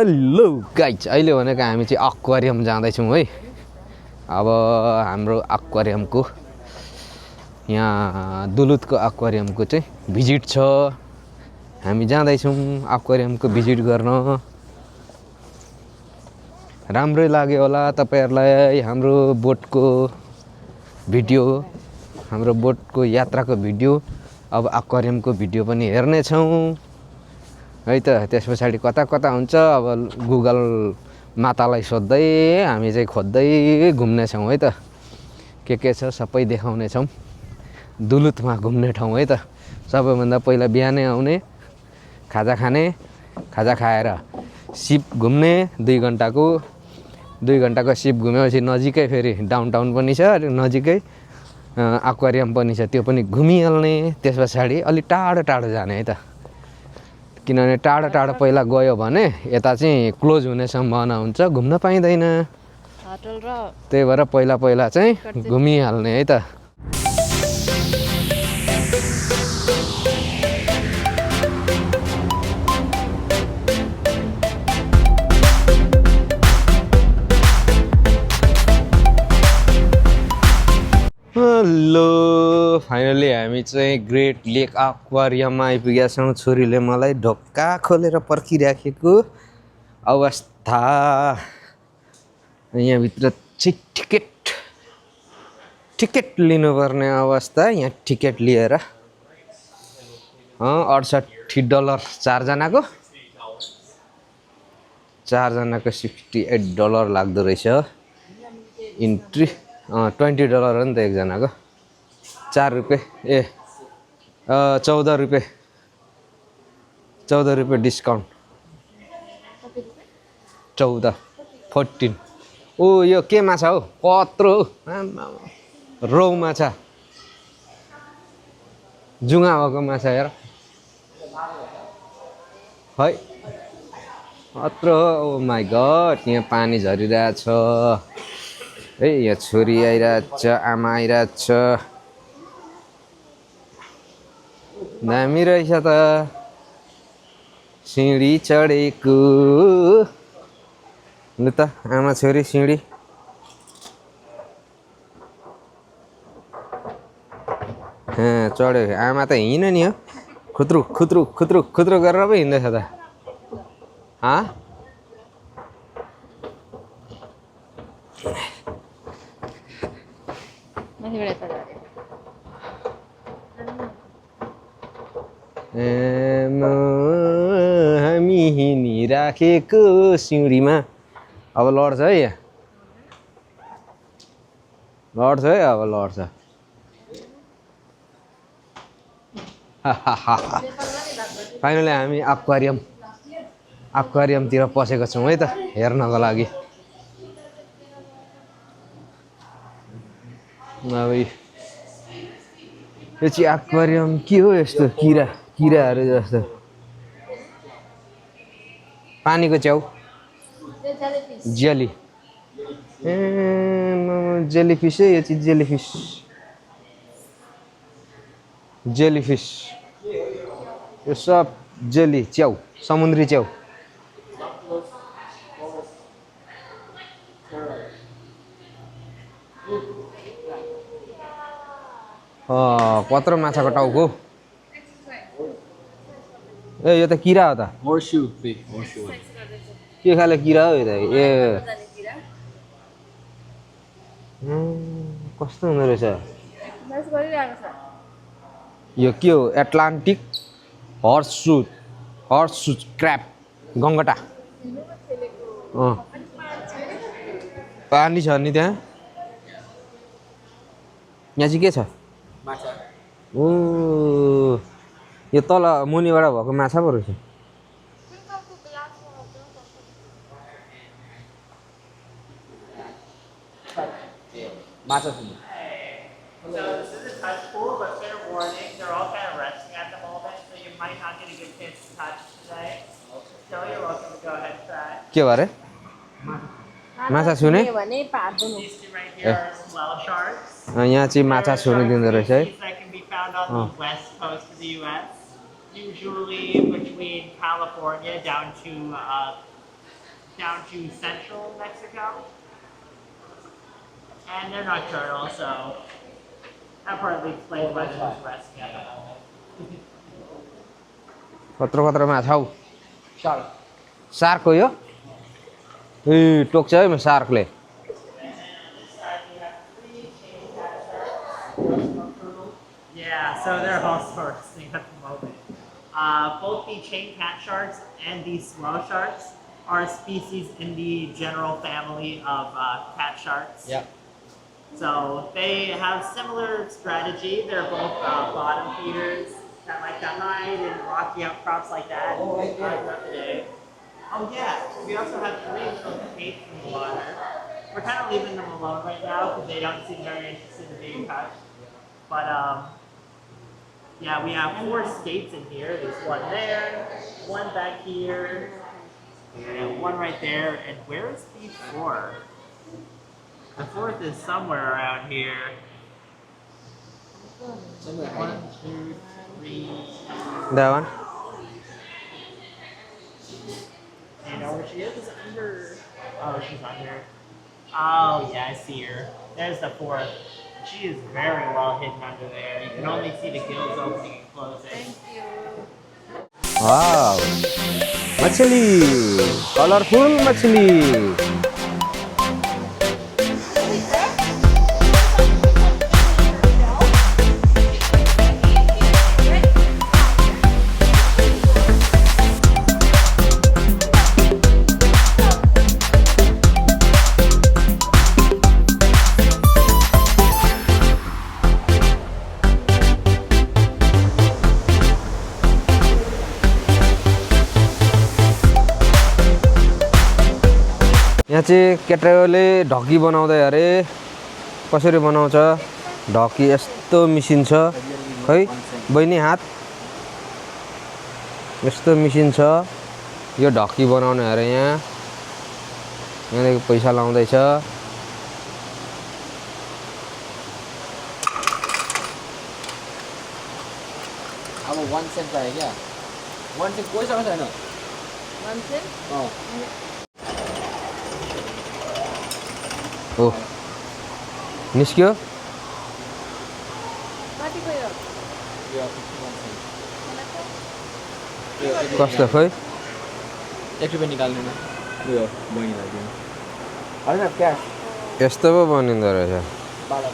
Hello guys, अहिले भनेको हामी चाहिँ एक्वारियम जाँदैछौँ है। अब हाम्रो एक्वारियमको यहाँ दुलुतको एक्वारियमको चाहिँ भिजिट छ। हामी जाँदैछौँ एक्वारियमको भिजिट गर्न। राम्रै लाग्यो होला तपाईहरुलाई हाम्रो बोटको भिडियो, हाम्रो बोटको यात्राको भिडियो। अब एक्वारियमको भिडियो पनि हेर्नेछौँ है त। त्यस पछाडि कता कता हुन्छ अब गुगल मातालाई सोध्दै हामी चाहिँ खोज्दै घुम्नेछौँ है त। के छ सबै देखाउनेछौँ। दुलुतमा घुम्ने ठाउँ है त। सबैभन्दा पहिला बिहानै आउने, खाजा खाने, खाजा खाएर सिप घुम्ने 2 घण्टाको सिप घुमेपछि नजिकै फेरि डाउनटाउन पनि छ, नजिकै एक्वारियम पनि छ, त्यो पनि घुमिहाल्ने। त्यस पछाडि अलि टाढो टाढो जाने है त। किनभने टाढो टाढो पहिला गयो भने यता चाहिँ क्लोज हुने सम्भावना हुन्छ, घुम्न पाइँदैन। त्यही भएर पहिला पहिला चाहिँ घुमिहाल्ने है त। हेलो, फाइनली हामी चाहिँ ग्रेट लेक एक्वारियममा आइपुगेका छौँ। छोरीले मलाई ढोका खोलेर पर्खिराखेको अवस्था। यहाँभित्र चाहिँ टिकट लिनुपर्ने अवस्था। यहाँ टिकट लिएर $68 चारजनाको $68 लाग्दो रहेछ इन्ट्री। $20 हो नि त एकजनाको। 4 रुपियाँ 14 रुपियाँ डिस्काउन्ट। 14 ओ यो के माछा हो, कत्रो हो, रौ माछा, जुङ्गा भएको माछा हेर है, कत्रो हो। ओ माई गड, यहाँ पानी झरिरहेछ है। यहाँ छोरी आइरहेछ, आमा आइरहेछ। दामी रहेछ त, सिँढी चढेको। लु त आमा छोरी सिँढी। चढ्यो। आमा त हिँड्न नि हो, खुत्रु खुत्रु खुत्रु खुत्रु गरेर पो हिँड्दैछ त। हामी हिँडिराखेको सिँढीमा। अब लड्छ है, यहाँ लड्छ है, अब लड्छ। फाइनली हामी एक्वारियमतिर पसेको छौँ है त, हेर्नको लागि। अब यो चाहिँ एक्वारियम के हो, यस्तो किराहरू जस्तो। पानीको च्याउ, जेली, जेलीफिस है यो चाहिँ। जेलीफिस यो सब जेली च्याउ, समुद्री च्याउ। कत्रो माछाको टाउको। ए यो त किरा हो त। के खाले किरा हो यो त। कस्तो हुँदो रहेछ यो। के हो, एटलान्टिक हर्ससु क्र्याब, गङ्गटा। पानी छ नि त्यहाँ। यहाँ चाहिँ के छ। ओ यो तल मुनिबाट भएको माछा पो रहेछ। माछा सुन्नु। के भरे माछा छुने। यहाँ चाहिँ माछा छुनु दिँदो रहेछ है। down to central Mexico. And they're nocturnal, so that partly explains why they're just resting at the moment. कत्रो माछा हौ Shark. सार्क हो यो ए टोक्छ है सार्कले Yeah, so they're also resting at the moment. Both the chain cat sharks and the swell sharks are species in the general family of cat sharks. Yeah. So they have similar strategy. They're both bottom feeders that like to hide in rocky outcrops like that. Throughout the day. Oh yeah, we also have 3 little capes in the water. We're kind of leaving them alone right now because they don't seem very interested in being touched. But yeah, we have 4 skates in here. There's one there, one back here, and one right there. And where is the 4th? The 4th is somewhere around here. 1, 2, 3. That one? Do you know where she is? Under. Oh, she's under. Oh, yeah, I see her. There's the 4th. She is very well hidden under there. You can only see the gills opening and closing. Wow! मछली colourful मछली यहाँ चाहिँ केटाले ढकी बनाउँदै अरे कसरी बनाउँछ ढकी यस्तो मिसिन छ खै बहिनी हात यस्तो मिसिन छ यो ढकी बनाउने अरे यहाँदेखि पैसा लाउँदैछ अब 1 सेन्ट पायो क्या 1 सेन्ट पैसा छैन 1 सेन्ट हो निस्क्यो कतिको यो यो 51 सेन्ट कस्तो खै 1 रुपैयाँ निकाल्नु न यो बहिनीलाई दिनु हैन क्यास यस्तो पो बनिँदो रहेछ 12%.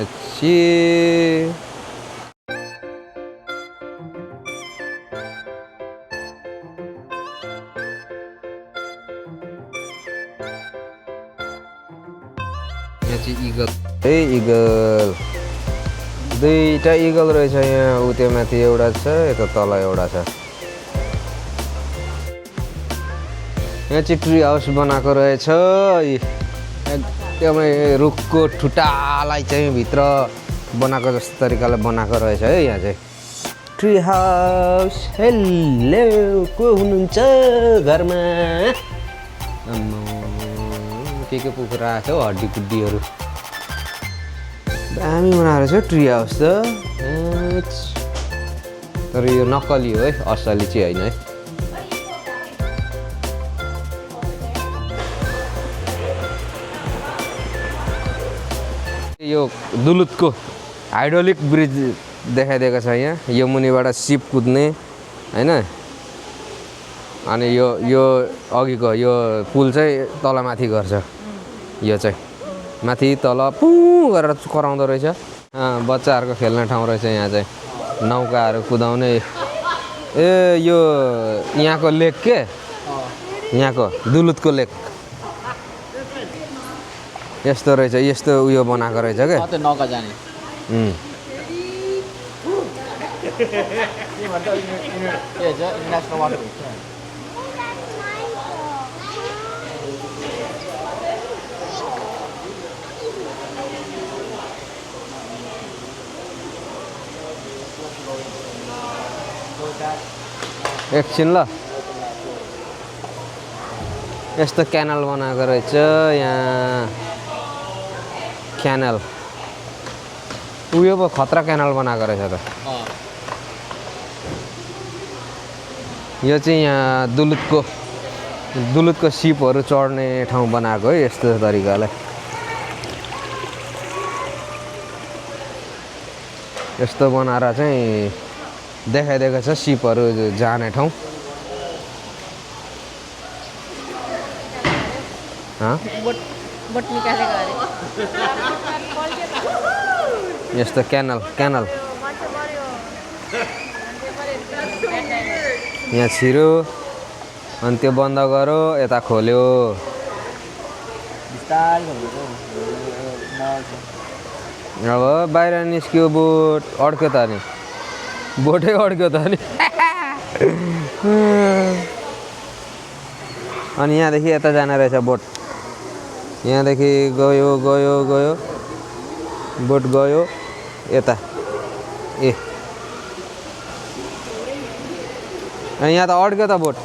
अच्छी यहाँ चाहिँ इगल है इगल दुईटा इगल रहेछ यहाँ उ त्यो माथि एउटा छ यता तल एउटा छ यहाँ चाहिँ ट्री हाउस बनाएको रहेछ एकदमै रुखको ठुटालाई चाहिँ भित्र बनाएको जस्तो तरिकाले बनाएको रहेछ है यहाँ चाहिँ ट्री हाउस हेलो को हुनुहुन्छ घरमा के पुखरा छ हौ हड्डी कुड्डीहरू दामी बनाएर छ ट्री हाउस त तर यो नक्कली हो है असली चाहिँ होइन है यो दुलुतको हाइड्रोलिक ब्रिज देखाइदिएको छ यहाँ यो मुनिबाट सिप कुद्ने हैन अनि यो अघिको यो पुल चाहिँ तलमाथि गर्छ यो चाहिँ माथि तल पु गरेर कराउँदो रहेछ बच्चाहरूको खेल्ने ठाउँ रहेछ यहाँ चाहिँ नौकाहरू कुदाउने ए यो यहाँको लेक के यहाँको दुलुतको लेक यस्तो रहेछ यस्तो उयो बनाएको रहेछ क्या त्यो नौका जाने के भन्छ इन्टरनेसनल वाटर एकछिन ल यस्तो क्यानल बनाएको रहेछ यहाँ क्यानल उयो पो खतरा क्यानल बनाएको रहेछ त यो चाहिँ यहाँ दुलुतको सिपहरू चढ्ने ठाउँ बनाएको है यस्तो तरिकाले। यस्तो बनाएर चाहिँ देखाइदिएको छ सिपहरू जाने ठाउँ। बोट निकालेको अरे यस्तो क्यानल यहाँ छिर्यो अनि त्यो बन्द गर्यो यता खोल्यो। बिस्तारै भन्दैको अब बाहिर निस्क्यो बोट अड्क्यो त नि बोटै अड्क्यो त नि अनि यहाँदेखि यता जाने रहेछ बोट। यहाँदेखि गयो बोट गयो यता ए अनि यहाँ त अड्क्यो त बोट।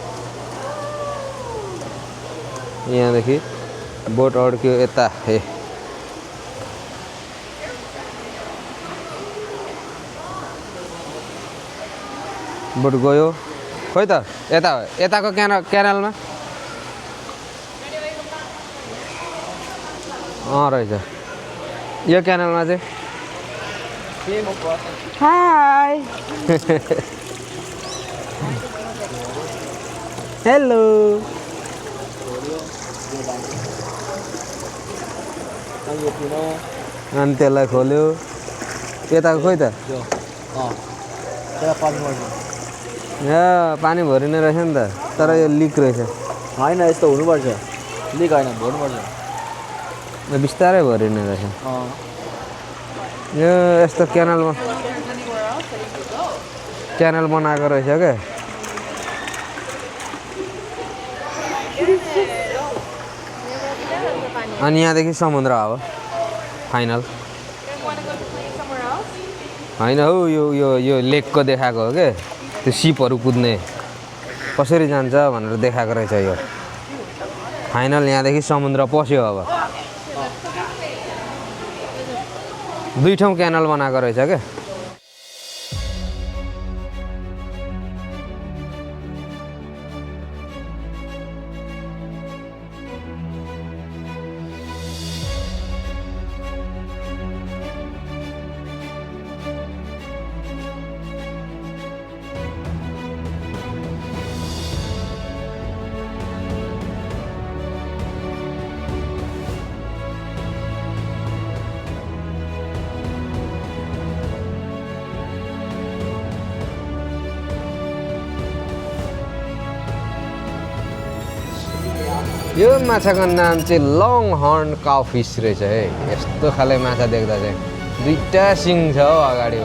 यहाँदेखि बोट अड्क्यो यता ए बोट गयो खोइ त यताको क्यानलमा रहेछ यो क्यानलमा चाहिँ हाई हेलो अनि त्यसलाई खोल्यो यताको खोइ त पानी भरिने रहेछ नि त तर यो लिक रहेछ। होइन यस्तो हुनुपर्छ लिक होइन भर्नुपर्छ बिस्तारै भरिने रहेछ यो यस्तो क्यानल बनाएको रहेछ क्या। अनि यहाँदेखि समुद्र अब फाइनल होइन हौ यो लेकको देखाएको हो क्या त्यो सिपहरू कुद्ने कसरी जान्छ भनेर देखाएको रहेछ यो फाइनल। यहाँदेखि समुद्र पस्यो अब 2 ठाउँ क्यानल बनाएको रहेछ क्या। यो माछाको नाम चाहिँ लङ हर्न काउफिस रहेछ है। यस्तो खाले माछा देख्दा चाहिँ 2टा सिङ छ हौ अगाडि।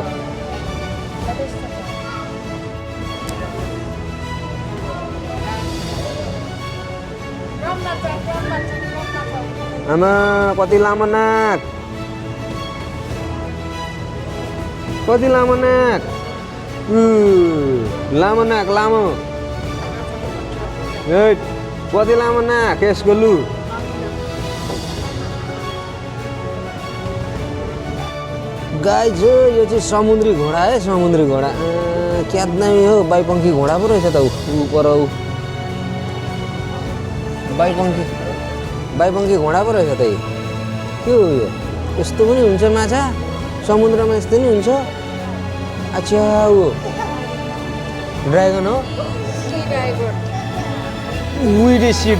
आमा कति लामो नाक लामो कति लामो नाक यसको लु। गाइज यो चाहिँ समुद्री घोडा है समुद्री घोडा क्या दामी हो। बाइपङ्खी घोडा पो रहेछ त पर बाइपङ्खी घोडा पो रहेछ त के हो यो। यस्तो पनि हुन्छ माछा समुद्रमा यस्तो नि हुन्छ। अच्छा हो ड्रागन हो विडी सी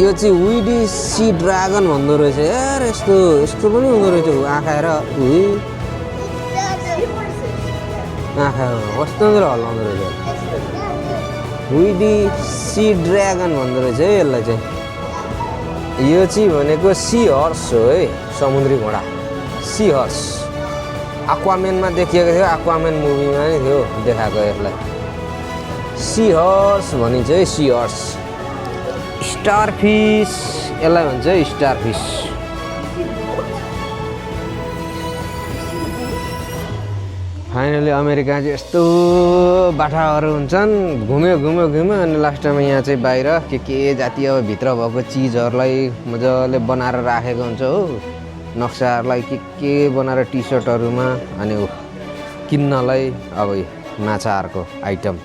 यो चाहिँ विडी सी ड्रागन भन्दो रहेछ यार। यस्तो पनि हुँदो रहेछ आँखा हेर आँखा कस्तो हल्लाउँदो रहेछ। विडी सी ड्रागन भन्दो रहेछ है यसलाई चाहिँ। यो चाहिँ भनेको सी हर्स हो है समुद्री घोडा सी हर्स। एक्वामेनमा देखिएको थियो एक्वामेन मुभीमा नै थियो देखाएको यसलाई सी हर्स भनिन्छ है सी हर्स। स्टारफिस यसलाई भन्छ है स्टारफिस। फाइनली अमेरिका चाहिँ यस्तो बाटाहरू हुन्छन् घुम्यो अनि लास्टमा यहाँ चाहिँ बाहिर के जातीय भित्र भएको चिजहरूलाई मजाले बनाएर राखेको हुन्छ हो नक्साहरूलाई के बनाएर टी सर्टहरूमा अनि किन्नलाई अब माछाहरूको आइटम।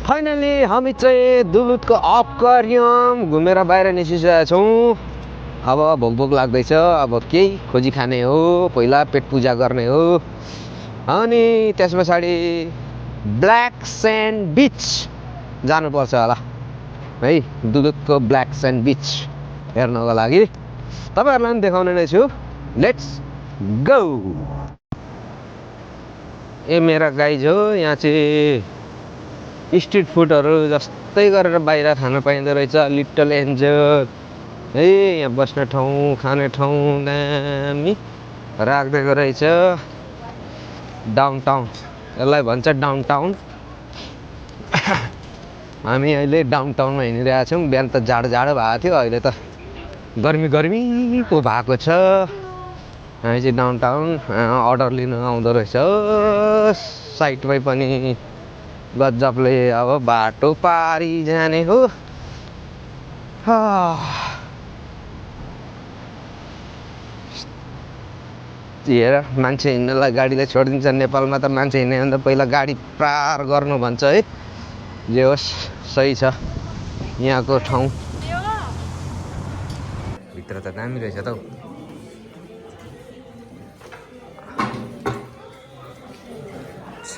फाइनली हामी चाहिँ दुलुतको एक्वारियम घुमेर बाहिर निस्किसकेका छौँ। अब भोक लाग्दैछ, अब केही खोजी खाने हो, पहिला पेट पूजा गर्ने हो, अनि त्यस पछाडि ब्ल्याक स्यान्ड बिच जानुपर्छ होला है। दुलुतको ब्ल्याक स्यान्ड बिच हेर्नको लागि तपाईँहरूलाई पनि देखाउने नै छु। Let's go. ए मेरा गाइज हो, यहाँ चाहिँ स्ट्रिट फुडहरू जस्तै गरेर बाहिर खान पाइँदो रहेछ। लिटल एन्जल है, यहाँ बस्ने ठाउँ, खाने ठाउँ दामी राखिदिएको रहेछ। डाउन टाउन, यसलाई भन्छ डाउन टाउन। हामी अहिले डाउन टाउनमा हिँडिरहेका छौँ। बिहान त जाडो भएको थियो, अहिले त गर्मी पो भएको छ। हामी चाहिँ डाउन टाउन अर्डर लिनु आउँदो रहेछ। साइडमै पनि गजबले अब बाटो पारी जाने हो। हेर, मान्छे हिँड्नलाई गाडीलाई छोडिदिन्छ। नेपालमा त मान्छे हिँड्यो भने त पहिला गाडी पार गर्नु भन्छ है। जे होस्, सही छ यहाँको ठाउँ। भित्र त दामी रहेछ त हौ।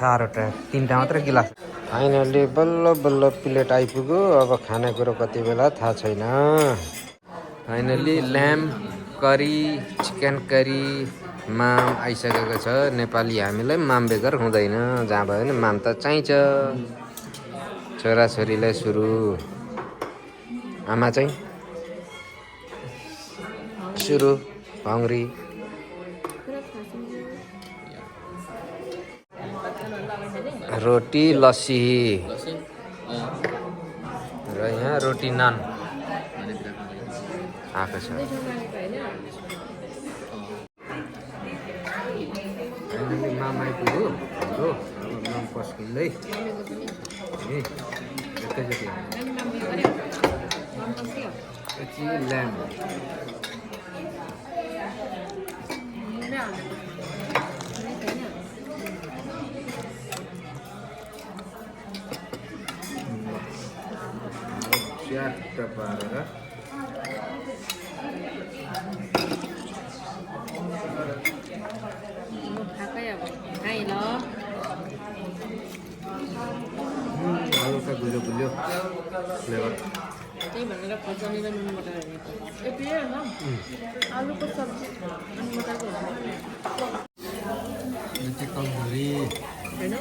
चारवटा, 3टा मात्रै गिलास। फाइनली बल्ल प्लेट आइपुग्यो। अब खानेकुरो कति बेला थाहा छैन। फाइनली ल्याम्ब करी, चिकन करी, माम आइसकेको छ। नेपाली हामीलाई माम बेगर हुँदैन, जहाँ भयो भने माम त चाहिन्छ। छोराछोरीलाई सुरु, आमा चाहिँ सुरु हङ्ग्री। रोटी लस्सी र यहाँ रोटी नान आएको छ। माम आइपुग्यो हाम्रो। माम पस्किँदै एकैचोटि ल्याम्ब। च्याट्ट पारेर हल्का गुलियो फ्लेभर। त्यही भनेर खोर्सानी र नुन मटर हालेको। आलुको सब्जी अनि मटरको तन्दुरी होइन।